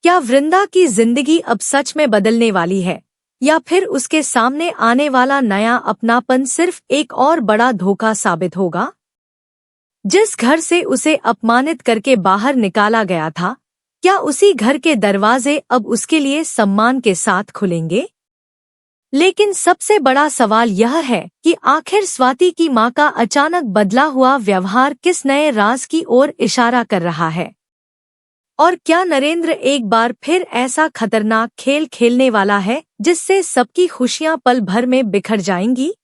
क्या वृंदा की जिंदगी अब सच में बदलने वाली है, या फिर उसके सामने आने वाला नया अपनापन सिर्फ एक और बड़ा धोखा साबित होगा? जिस घर से उसे अपमानित करके बाहर निकाला गया था, क्या उसी घर के दरवाजे अब उसके लिए सम्मान के साथ खुलेंगे? लेकिन सबसे बड़ा सवाल यह है कि आखिर स्वाति की मां का अचानक बदला हुआ व्यवहार किस नए राज की ओर इशारा कर रहा है? और क्या नरेंद्र एक बार फिर ऐसा खतरनाक खेल खेलने वाला है जिससे सबकी खुशियां पल भर में बिखर जाएंगी?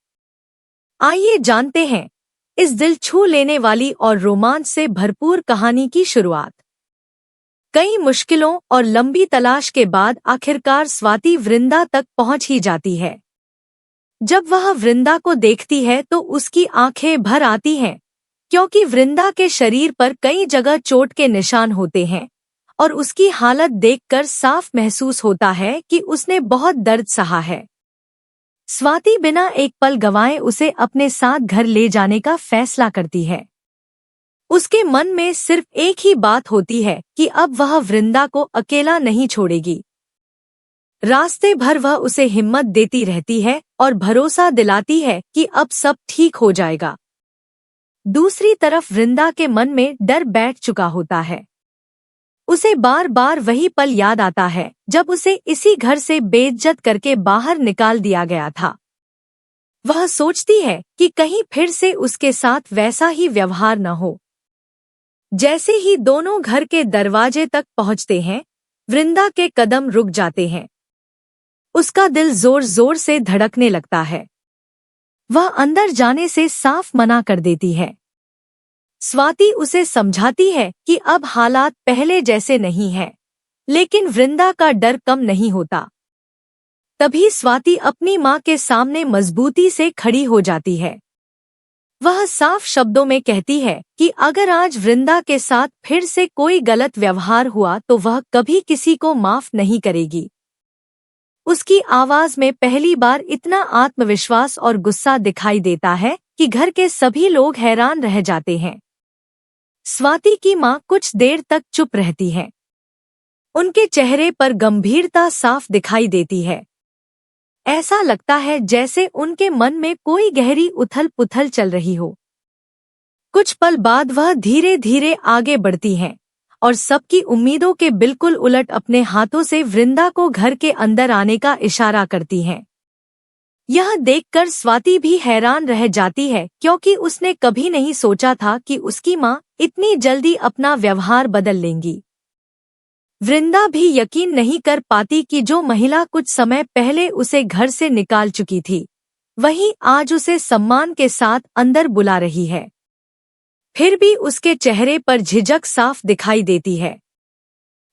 आइए जानते हैं इस दिल छू लेने वाली और रोमांच से भरपूर कहानी की शुरुआत। कई मुश्किलों और लंबी तलाश के बाद आखिरकार स्वाति वृंदा तक पहुंच ही जाती है। जब वह वृंदा को देखती है तो उसकी आंखें भर आती हैं, क्योंकि वृंदा के शरीर पर कई जगह चोट के निशान होते हैं और उसकी हालत देखकर साफ महसूस होता है कि उसने बहुत दर्द सहा है। स्वाति बिना एक पल गंवाए उसे अपने साथ घर ले जाने का फैसला करती है। उसके मन में सिर्फ एक ही बात होती है कि अब वह वृंदा को अकेला नहीं छोड़ेगी। रास्ते भर वह उसे हिम्मत देती रहती है और भरोसा दिलाती है कि अब सब ठीक हो जाएगा। दूसरी तरफ वृंदा के मन में डर बैठ चुका होता है। उसे बार बार वही पल याद आता है जब उसे इसी घर से बेइज्जत करके बाहर निकाल दिया गया था। वह सोचती है कि कहीं फिर से उसके साथ वैसा ही व्यवहार न हो। जैसे ही दोनों घर के दरवाजे तक पहुंचते हैं, वृंदा के कदम रुक जाते हैं। उसका दिल जोर जोर से धड़कने लगता है। वह अंदर जाने से साफ मना कर देती है। स्वाति उसे समझाती है कि अब हालात पहले जैसे नहीं हैं, लेकिन वृंदा का डर कम नहीं होता। तभी स्वाति अपनी मां के सामने मजबूती से खड़ी हो जाती है। वह साफ शब्दों में कहती है कि अगर आज वृंदा के साथ फिर से कोई गलत व्यवहार हुआ तो वह कभी किसी को माफ नहीं करेगी। उसकी आवाज में पहली बार इतना आत्मविश्वास और गुस्सा दिखाई देता है कि घर के सभी लोग हैरान रह जाते हैं। स्वाति की मां कुछ देर तक चुप रहती है। उनके चेहरे पर गंभीरता साफ दिखाई देती है। ऐसा लगता है जैसे उनके मन में कोई गहरी उथल-पुथल चल रही हो। कुछ पल बाद वह धीरे धीरे आगे बढ़ती हैं और सबकी उम्मीदों के बिल्कुल उलट अपने हाथों से वृंदा को घर के अंदर आने का इशारा करती हैं। यह देखकर स्वाति भी हैरान रह जाती है, क्योंकि उसने कभी नहीं सोचा था कि उसकी मां इतनी जल्दी अपना व्यवहार बदल लेंगी। वृंदा भी यकीन नहीं कर पाती कि जो महिला कुछ समय पहले उसे घर से निकाल चुकी थी, वही आज उसे सम्मान के साथ अंदर बुला रही है। फिर भी उसके चेहरे पर झिझक साफ दिखाई देती है।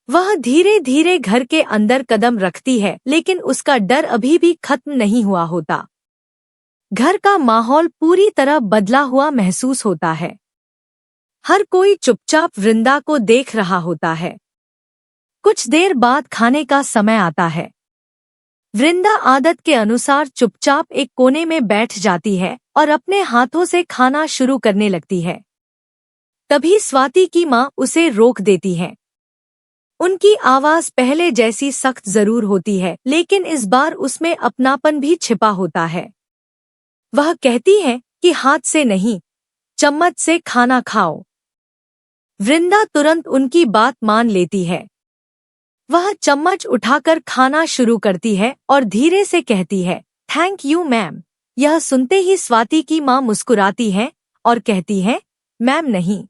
वह धीरे धीरे घर के अंदर कदम रखती है, लेकिन उसका डर अभी भी खत्म नहीं हुआ होता। घर का माहौल पूरी तरह बदला हुआ महसूस होता है। हर कोई चुपचाप वृंदा को देख रहा होता है। कुछ देर बाद खाने का समय आता है। वृंदा आदत के अनुसार चुपचाप एक कोने में बैठ जाती है और अपने हाथों से खाना शुरू करने लगती है। तभी स्वाति की मां उसे रोक देती है। उनकी आवाज पहले जैसी सख्त जरूर होती है, लेकिन इस बार उसमें अपनापन भी छिपा होता है। वह कहती है कि हाथ से नहीं, चम्मच से खाना खाओ। वृंदा तुरंत उनकी बात मान लेती है। वह चम्मच उठाकर खाना शुरू करती है और धीरे से कहती है, थैंक यू मैम। यह सुनते ही स्वाति की मां मुस्कुराती है और कहती है, मैम नहीं,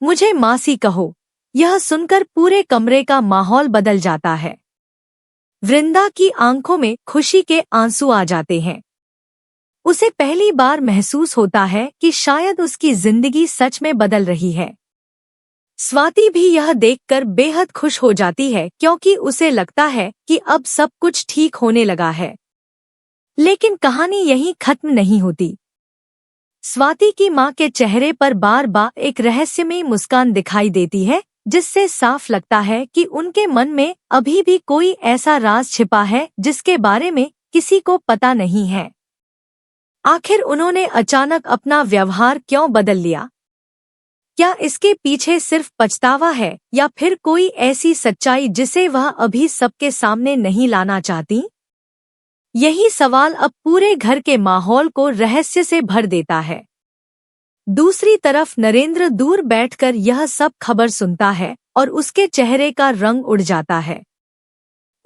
मुझे मासी कहो। यह सुनकर पूरे कमरे का माहौल बदल जाता है। वृंदा की आंखों में खुशी के आंसू आ जाते हैं। उसे पहली बार महसूस होता है कि शायद उसकी जिंदगी सच में बदल रही है। स्वाति भी यह देखकर बेहद खुश हो जाती है, क्योंकि उसे लगता है कि अब सब कुछ ठीक होने लगा है। लेकिन कहानी यहीं खत्म नहीं होती। स्वाति की मां के चेहरे पर बार बार एक रहस्यमयी मुस्कान दिखाई देती है, जिससे साफ लगता है कि उनके मन में अभी भी कोई ऐसा राज छिपा है जिसके बारे में किसी को पता नहीं है। आखिर उन्होंने अचानक अपना व्यवहार क्यों बदल लिया? क्या इसके पीछे सिर्फ पछतावा है या फिर कोई ऐसी सच्चाई जिसे वह अभी सबके सामने नहीं लाना चाहती? यही सवाल अब पूरे घर के माहौल को रहस्य से भर देता है। दूसरी तरफ नरेंद्र दूर बैठकर यह सब खबर सुनता है और उसके चेहरे का रंग उड़ जाता है।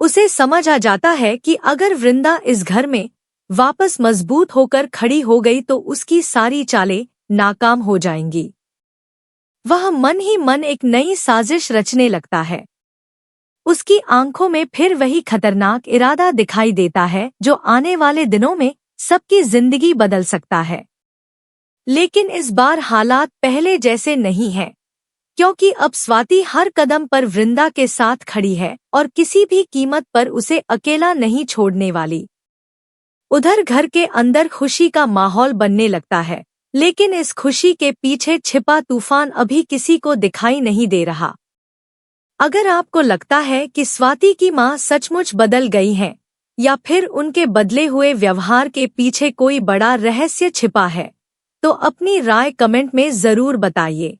उसे समझ आ जाता है कि अगर वृंदा इस घर में वापस मजबूत होकर खड़ी हो गई तो उसकी सारी चालें नाकाम हो जाएंगी। वह मन ही मन एक नई साजिश रचने लगता है। उसकी आंखों में फिर वही खतरनाक इरादा दिखाई देता है जो आने वाले दिनों में सबकी जिंदगी बदल सकता है। लेकिन इस बार हालात पहले जैसे नहीं हैं, क्योंकि अब स्वाति हर कदम पर वृंदा के साथ खड़ी है और किसी भी कीमत पर उसे अकेला नहीं छोड़ने वाली। उधर घर के अंदर खुशी का माहौल बनने लगता है, लेकिन इस खुशी के पीछे छिपा तूफान अभी किसी को दिखाई नहीं दे रहा। अगर आपको लगता है कि स्वाति की मां सचमुच बदल गई हैं, या फिर उनके बदले हुए व्यवहार के पीछे कोई बड़ा रहस्य छिपा है, तो अपनी राय कमेंट में जरूर बताइए।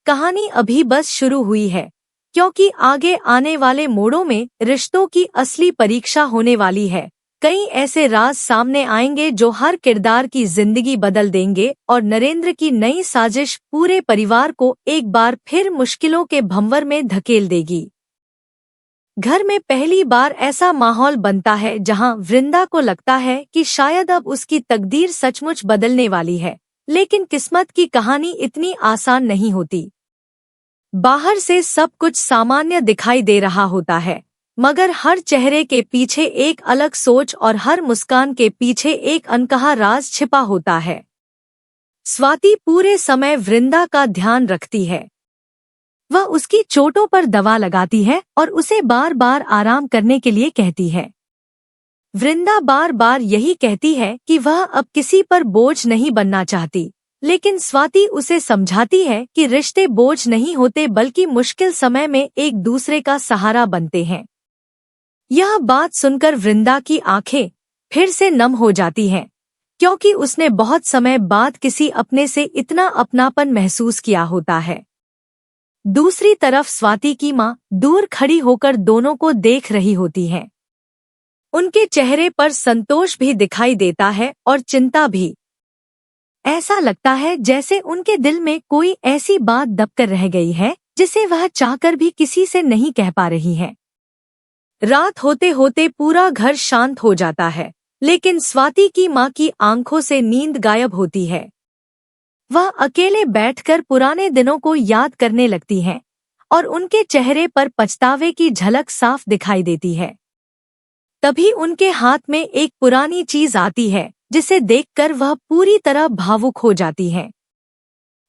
कहानी अभी बस शुरू हुई है, क्योंकि आगे आने वाले मोड़ों में रिश्तों की असली परीक्षा होने वाली है। कई ऐसे राज सामने आएंगे जो हर किरदार की जिंदगी बदल देंगे और नरेंद्र की नई साजिश पूरे परिवार को एक बार फिर मुश्किलों के भंवर में धकेल देगी। घर में पहली बार ऐसा माहौल बनता है जहां वृंदा को लगता है कि शायद अब उसकी तकदीर सचमुच बदलने वाली है, लेकिन किस्मत की कहानी इतनी आसान नहीं होती। बाहर से सब कुछ सामान्य दिखाई दे रहा होता है, मगर हर चेहरे के पीछे एक अलग सोच और हर मुस्कान के पीछे एक अनकहा राज छिपा होता है। स्वाति पूरे समय वृंदा का ध्यान रखती है। वह उसकी चोटों पर दवा लगाती है और उसे बार बार आराम करने के लिए कहती है। वृंदा बार बार यही कहती है कि वह अब किसी पर बोझ नहीं बनना चाहती, लेकिन स्वाति उसे समझाती है कि रिश्ते बोझ नहीं होते बल्कि मुश्किल समय में एक दूसरे का सहारा बनते हैं। यह बात सुनकर वृंदा की आंखें फिर से नम हो जाती हैं, क्योंकि उसने बहुत समय बाद किसी अपने से इतना अपनापन महसूस किया होता है। दूसरी तरफ स्वाति की मां दूर खड़ी होकर दोनों को देख रही होती है। उनके चेहरे पर संतोष भी दिखाई देता है और चिंता भी। ऐसा लगता है जैसे उनके दिल में कोई ऐसी बात दबकर रह गई है जिसे वह चाहकर भी किसी से नहीं कह पा रही है। रात होते होते पूरा घर शांत हो जाता है, लेकिन स्वाति की मां की आंखों से नींद गायब होती है। वह अकेले बैठकर पुराने दिनों को याद करने लगती हैं और उनके चेहरे पर पछतावे की झलक साफ दिखाई देती है। तभी उनके हाथ में एक पुरानी चीज आती है जिसे देखकर वह पूरी तरह भावुक हो जाती है।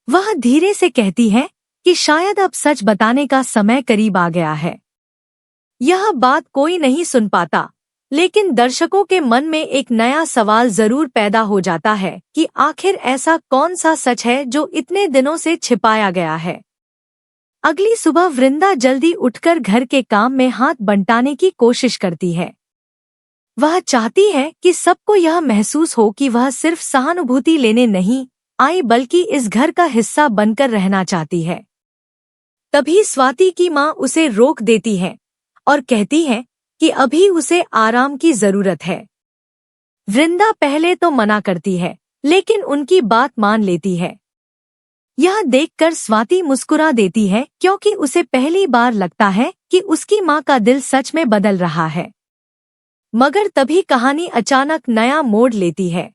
वह धीरे से कहती है कि शायद अब सच बताने का समय करीब आ गया है। यह बात कोई नहीं सुन पाता, लेकिन दर्शकों के मन में एक नया सवाल जरूर पैदा हो जाता है कि आखिर ऐसा कौन सा सच है जो इतने दिनों से छिपाया गया है। अगली सुबह वृंदा जल्दी उठकर घर के काम में हाथ बंटाने की कोशिश करती है। वह चाहती है कि सबको यह महसूस हो कि वह सिर्फ सहानुभूति लेने नहीं आई बल्कि इस घर का हिस्सा बनकर रहना चाहती है। तभी स्वाति की मां उसे रोक देती है और कहती है कि अभी उसे आराम की जरूरत है। वृंदा पहले तो मना करती है, लेकिन उनकी बात मान लेती है। यह देखकर स्वाति मुस्कुरा देती है, क्योंकि उसे पहली बार लगता है कि उसकी मां का दिल सच में बदल रहा है। मगर तभी कहानी अचानक नया मोड़ लेती है।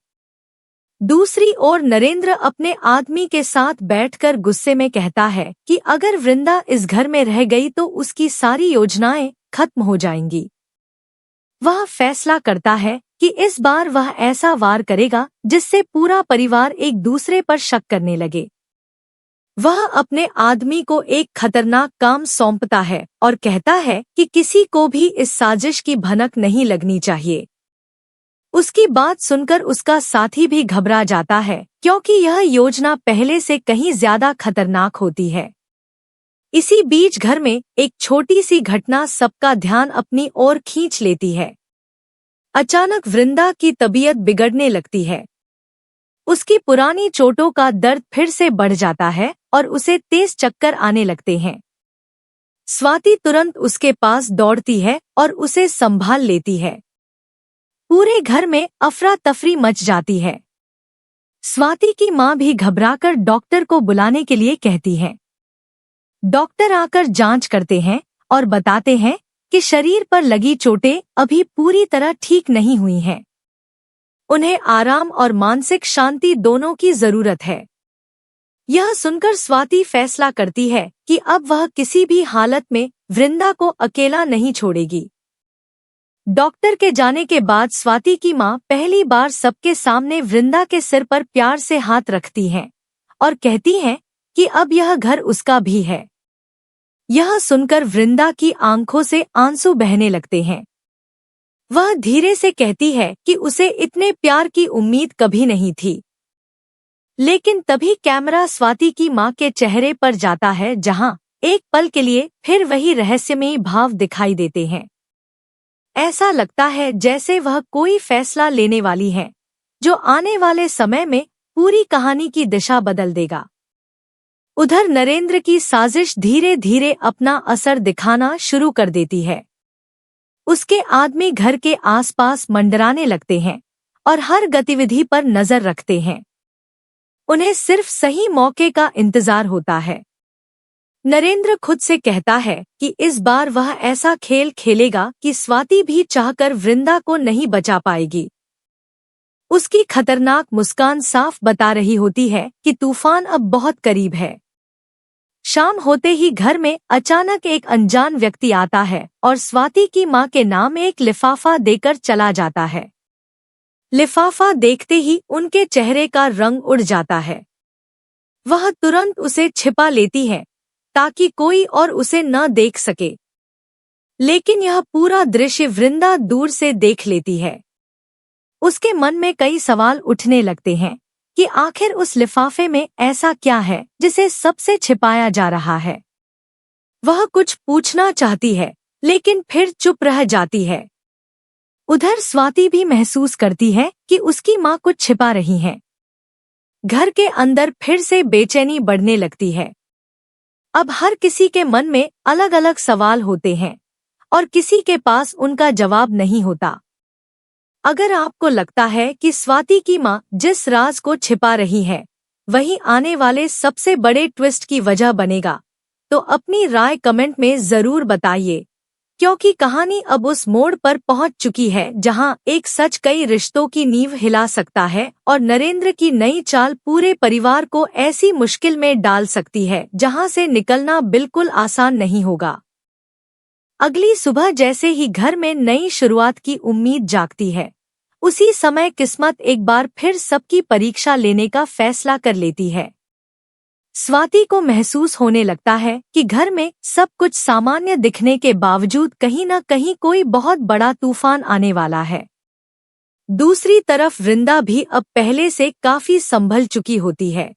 दूसरी ओर नरेंद्र अपने आदमी के साथ बैठकर गुस्से में कहता है कि अगर वृंदा इस घर में रह गई तो उसकी सारी योजनाएं खत्म हो जाएंगी। वह फैसला करता है कि इस बार वह ऐसा वार करेगा जिससे पूरा परिवार एक दूसरे पर शक करने लगे। वह अपने आदमी को एक खतरनाक काम सौंपता है और कहता है कि किसी को भी इस साजिश की भनक नहीं लगनी चाहिए। उसकी बात सुनकर उसका साथी भी घबरा जाता है, क्योंकि यह योजना पहले से कहीं ज्यादा खतरनाक होती है। इसी बीच घर में एक छोटी सी घटना सबका ध्यान अपनी ओर खींच लेती है। अचानक वृंदा की तबीयत बिगड़ने लगती है। उसकी पुरानी चोटों का दर्द फिर से बढ़ जाता है और उसे तेज चक्कर आने लगते हैं। स्वाति तुरंत उसके पास दौड़ती है और उसे संभाल लेती है। पूरे घर में अफरा तफरी मच जाती है। स्वाति की मां भी घबराकर डॉक्टर को बुलाने के लिए कहती है। डॉक्टर आकर जांच करते हैं और बताते हैं कि शरीर पर लगी चोटें अभी पूरी तरह ठीक नहीं हुई हैं। उन्हें आराम और मानसिक शांति दोनों की जरूरत है। यह सुनकर स्वाति फैसला करती है कि अब वह किसी भी हालत में वृंदा को अकेला नहीं छोड़ेगी। डॉक्टर के जाने के बाद स्वाति की मां पहली बार सबके सामने वृंदा के सिर पर प्यार से हाथ रखती हैं और कहती हैं कि अब यह घर उसका भी है। यह सुनकर वृंदा की आंखों से आंसू बहने लगते हैं। वह धीरे से कहती है कि उसे इतने प्यार की उम्मीद कभी नहीं थी। लेकिन तभी कैमरा स्वाति की मां के चेहरे पर जाता है, जहां एक पल के लिए फिर वही रहस्यमयी भाव दिखाई देते हैं। ऐसा लगता है जैसे वह कोई फैसला लेने वाली है जो आने वाले समय में पूरी कहानी की दिशा बदल देगा। उधर नरेंद्र की साजिश धीरे धीरे अपना असर दिखाना शुरू कर देती है। उसके आदमी घर के आसपास मंडराने लगते हैं और हर गतिविधि पर नजर रखते हैं। उन्हें सिर्फ सही मौके का इंतजार होता है। नरेंद्र खुद से कहता है कि इस बार वह ऐसा खेल खेलेगा कि स्वाति भी चाहकर वृंदा को नहीं बचा पाएगी। उसकी खतरनाक मुस्कान साफ बता रही होती है कि तूफान अब बहुत करीब है। शाम होते ही घर में अचानक एक अनजान व्यक्ति आता है और स्वाति की मां के नाम एक लिफाफा देकर चला जाता है। लिफाफा देखते ही उनके चेहरे का रंग उड़ जाता है। वह तुरंत उसे छिपा लेती है ताकि कोई और उसे न देख सके। लेकिन यह पूरा दृश्य वृंदा दूर से देख लेती है। उसके मन में कई सवाल उठने लगते हैं कि आखिर उस लिफाफे में ऐसा क्या है जिसे सबसे छिपाया जा रहा है। वह कुछ पूछना चाहती है लेकिन फिर चुप रह जाती है। उधर स्वाति भी महसूस करती है कि उसकी मां कुछ छिपा रही है। घर के अंदर फिर से बेचैनी बढ़ने लगती है। अब हर किसी के मन में अलग अलग सवाल होते हैं और किसी के पास उनका जवाब नहीं होता। अगर आपको लगता है कि स्वाति की मां जिस राज को छिपा रही है वही आने वाले सबसे बड़े ट्विस्ट की वजह बनेगा, तो अपनी राय कमेंट में जरूर बताइए, क्योंकि कहानी अब उस मोड़ पर पहुंच चुकी है जहां एक सच कई रिश्तों की नींव हिला सकता है और नरेंद्र की नई चाल पूरे परिवार को ऐसी मुश्किल में डाल सकती है जहां से निकलना बिल्कुल आसान नहीं होगा। अगली सुबह जैसे ही घर में नई शुरुआत की उम्मीद जागती है, उसी समय किस्मत एक बार फिर सबकी परीक्षा लेने का फैसला कर लेती है। स्वाति को महसूस होने लगता है कि घर में सब कुछ सामान्य दिखने के बावजूद कहीं न कहीं कोई बहुत बड़ा तूफान आने वाला है। दूसरी तरफ वृंदा भी अब पहले से काफी संभल चुकी होती है।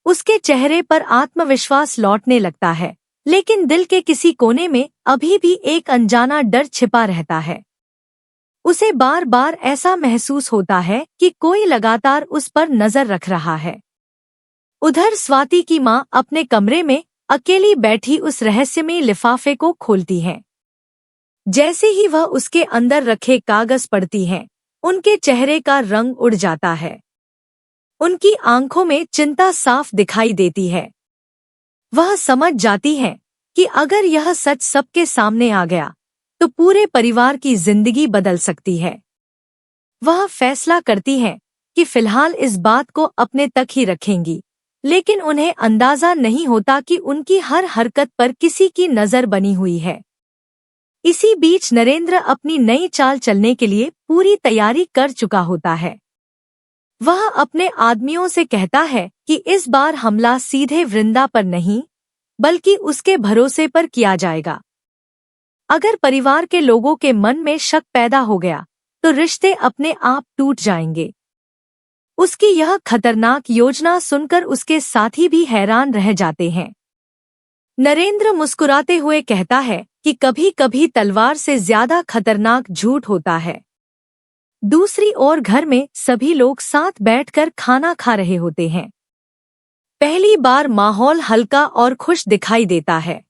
उसके चेहरे पर आत्मविश्वास लौटने लगता है, लेकिन दिल के किसी कोने में अभी भी एक अनजाना डर छिपा रहता है। उसे बार बार ऐसा महसूस होता है कि कोई लगातार उस पर नजर रख रहा है। उधर स्वाति की मां अपने कमरे में अकेली बैठी उस रहस्यमयी लिफाफे को खोलती है। जैसे ही वह उसके अंदर रखे कागज पढ़ती है, उनके चेहरे का रंग उड़ जाता है। उनकी आंखों में चिंता साफ दिखाई देती है। वह समझ जाती है कि अगर यह सच सबके सामने आ गया तो पूरे परिवार की जिंदगी बदल सकती है। वह फैसला करती है कि फिलहाल इस बात को अपने तक ही रखेंगी, लेकिन उन्हें अंदाजा नहीं होता कि उनकी हर हरकत पर किसी की नजर बनी हुई है। इसी बीच नरेंद्र अपनी नई चाल चलने के लिए पूरी तैयारी कर चुका होता है। वह अपने आदमियों से कहता है कि इस बार हमला सीधे वृंदा पर नहीं, बल्कि उसके भरोसे पर किया जाएगा। अगर परिवार के लोगों के मन में शक पैदा हो गया तो रिश्ते अपने आप टूट जाएंगे। उसकी यह खतरनाक योजना सुनकर उसके साथी भी हैरान रह जाते हैं। नरेंद्र मुस्कुराते हुए कहता है कि कभी कभी तलवार से ज्यादा खतरनाक झूठ होता है। दूसरी ओर घर में सभी लोग साथ बैठकर खाना खा रहे होते हैं। पहली बार माहौल हल्का और खुश दिखाई देता है।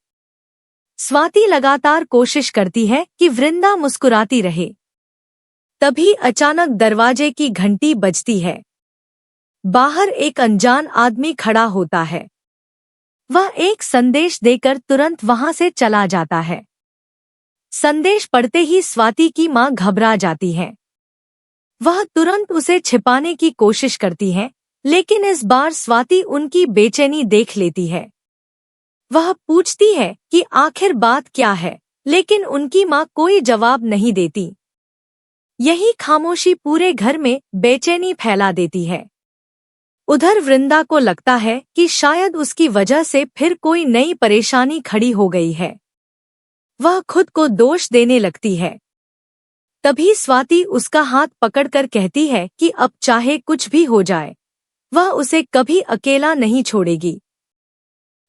स्वाति लगातार कोशिश करती है कि वृंदा मुस्कुराती रहे। तभी अचानक दरवाजे की घंटी बजती है। बाहर एक अनजान आदमी खड़ा होता है। वह एक संदेश देकर तुरंत वहां से चला जाता है। संदेश पढ़ते ही स्वाति की मां घबरा जाती है। वह तुरंत उसे छिपाने की कोशिश करती है, लेकिन इस बार स्वाति उनकी बेचैनी देख लेती है। वह पूछती है कि आखिर बात क्या है, लेकिन उनकी मां कोई जवाब नहीं देती। यही खामोशी पूरे घर में बेचैनी फैला देती है। उधर वृंदा को लगता है कि शायद उसकी वजह से फिर कोई नई परेशानी खड़ी हो गई है। वह खुद को दोष देने लगती है। तभी स्वाति उसका हाथ पकड़कर कहती है कि अब चाहे कुछ भी हो जाए, वह उसे कभी अकेला नहीं छोड़ेगी।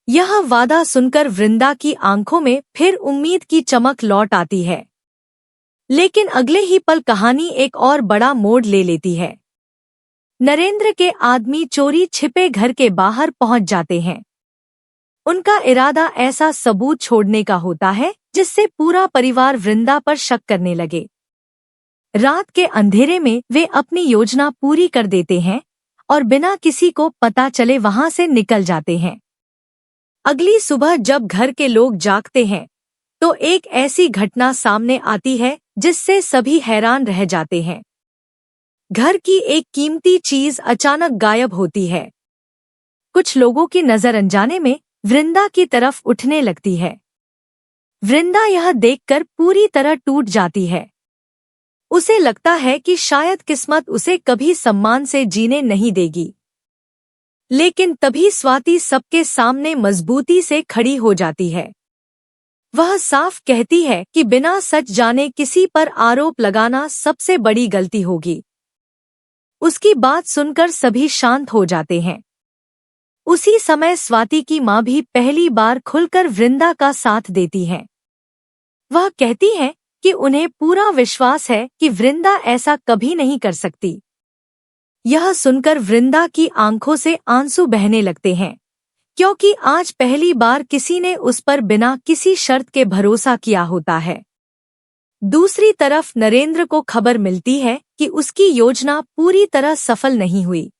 यह वादा सुनकर वृंदा की आंखों में फिर उम्मीद की चमक लौट आती है। लेकिन अगले ही पल कहानी एक और बड़ा मोड़ ले लेती है। नरेंद्र के आदमी चोरी छिपे घर के बाहर पहुंच जाते हैं। उनका इरादा ऐसा सबूत छोड़ने का होता है जिससे पूरा परिवार वृंदा पर शक करने लगे। रात के अंधेरे में वे अपनी योजना पूरी कर देते हैं और बिना किसी को पता चले वहां से निकल जाते हैं। अगली सुबह जब घर के लोग जागते हैं तो एक ऐसी घटना सामने आती है जिससे सभी हैरान रह जाते हैं। घर की एक कीमती चीज अचानक गायब होती है। कुछ लोगों की नजर अनजाने में वृंदा की तरफ उठने लगती है। वृंदा यह देखकर पूरी तरह टूट जाती है। उसे लगता है कि शायद किस्मत उसे कभी सम्मान से जीने नहीं देगी। लेकिन तभी स्वाति सबके सामने मजबूती से खड़ी हो जाती है। वह साफ कहती है कि बिना सच जाने किसी पर आरोप लगाना सबसे बड़ी गलती होगी। उसकी बात सुनकर सभी शांत हो जाते हैं। उसी समय स्वाति की मां भी पहली बार खुलकर वृंदा का साथ देती है। वह कहती है कि उन्हें पूरा विश्वास है कि वृंदा ऐसा कभी नहीं कर सकती। यह सुनकर वृंदा की आंखों से आंसू बहने लगते हैं, क्योंकि आज पहली बार किसी ने उस पर बिना किसी शर्त के भरोसा किया होता है। दूसरी तरफ नरेंद्र को खबर मिलती है कि उसकी योजना पूरी तरह सफल नहीं हुई।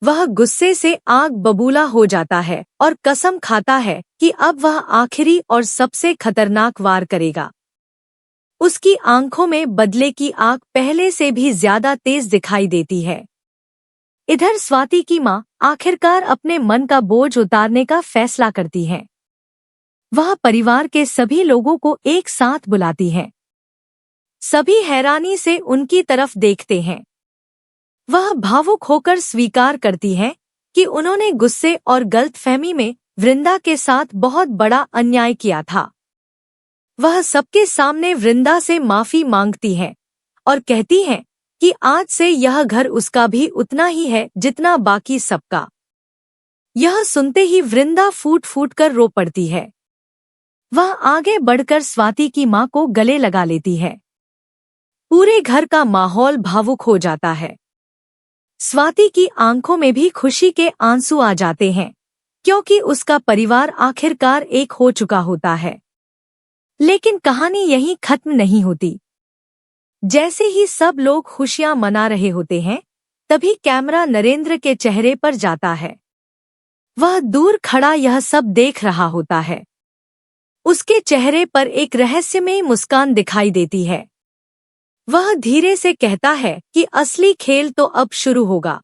वह गुस्से से आग बबूला हो जाता है और कसम खाता है कि अब वह आखिरी और सबसे खतरनाक वार करेगा। उसकी आंखों में बदले की आग पहले से भी ज्यादा तेज दिखाई देती है। इधर स्वाति की मां आखिरकार अपने मन का बोझ उतारने का फैसला करती है। वह परिवार के सभी लोगों को एक साथ बुलाती है। सभी हैरानी से उनकी तरफ देखते हैं। वह भावुक होकर स्वीकार करती है कि उन्होंने गुस्से और गलतफहमी में वृंदा के साथ बहुत बड़ा अन्याय किया था। वह सबके सामने वृंदा से माफी मांगती है और कहती है कि आज से यह घर उसका भी उतना ही है जितना बाकी सबका। यह सुनते ही वृंदा फूट फूट कर रो पड़ती है। वह आगे बढ़कर स्वाति की मां को गले लगा लेती है। पूरे घर का माहौल भावुक हो जाता है। स्वाति की आंखों में भी खुशी के आंसू आ जाते हैं, क्योंकि उसका परिवार आखिरकार एक हो चुका होता है। लेकिन कहानी यहीं खत्म नहीं होती। जैसे ही सब लोग खुशियां मना रहे होते हैं, तभी कैमरा नरेंद्र के चेहरे पर जाता है। वह दूर खड़ा यह सब देख रहा होता है। उसके चेहरे पर एक रहस्यमयी मुस्कान दिखाई देती है। वह धीरे से कहता है कि असली खेल तो अब शुरू होगा।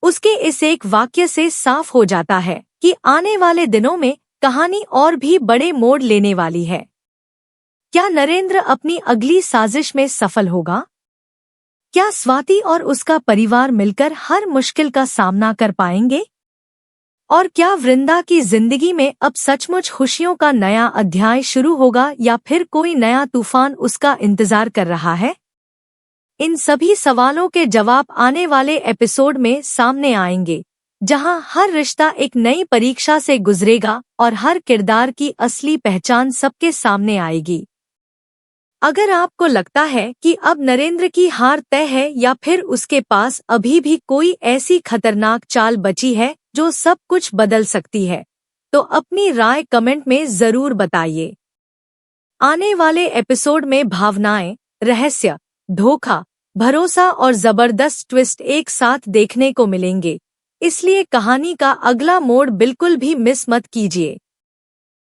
उसके इस एक वाक्य से साफ हो जाता है कि आने वाले दिनों में कहानी और भी बड़े मोड़ लेने वाली है। क्या नरेंद्र अपनी अगली साजिश में सफल होगा? क्या स्वाति और उसका परिवार मिलकर हर मुश्किल का सामना कर पाएंगे? और क्या वृंदा की जिंदगी में अब सचमुच खुशियों का नया अध्याय शुरू होगा या फिर कोई नया तूफान उसका इंतजार कर रहा है? इन सभी सवालों के जवाब आने वाले एपिसोड में सामने आएंगे, जहां हर रिश्ता एक नई परीक्षा से गुजरेगा और हर किरदार की असली पहचान सबके सामने आएगी। अगर आपको लगता है कि अब नरेंद्र की हार तय है या फिर उसके पास अभी भी कोई ऐसी खतरनाक चाल बची है जो सब कुछ बदल सकती है, तो अपनी राय कमेंट में जरूर बताइए। आने वाले एपिसोड में भावनाएं, रहस्य, धोखा, भरोसा और जबरदस्त ट्विस्ट एक साथ देखने को मिलेंगे, इसलिए कहानी का अगला मोड़ बिल्कुल भी मिस मत कीजिए।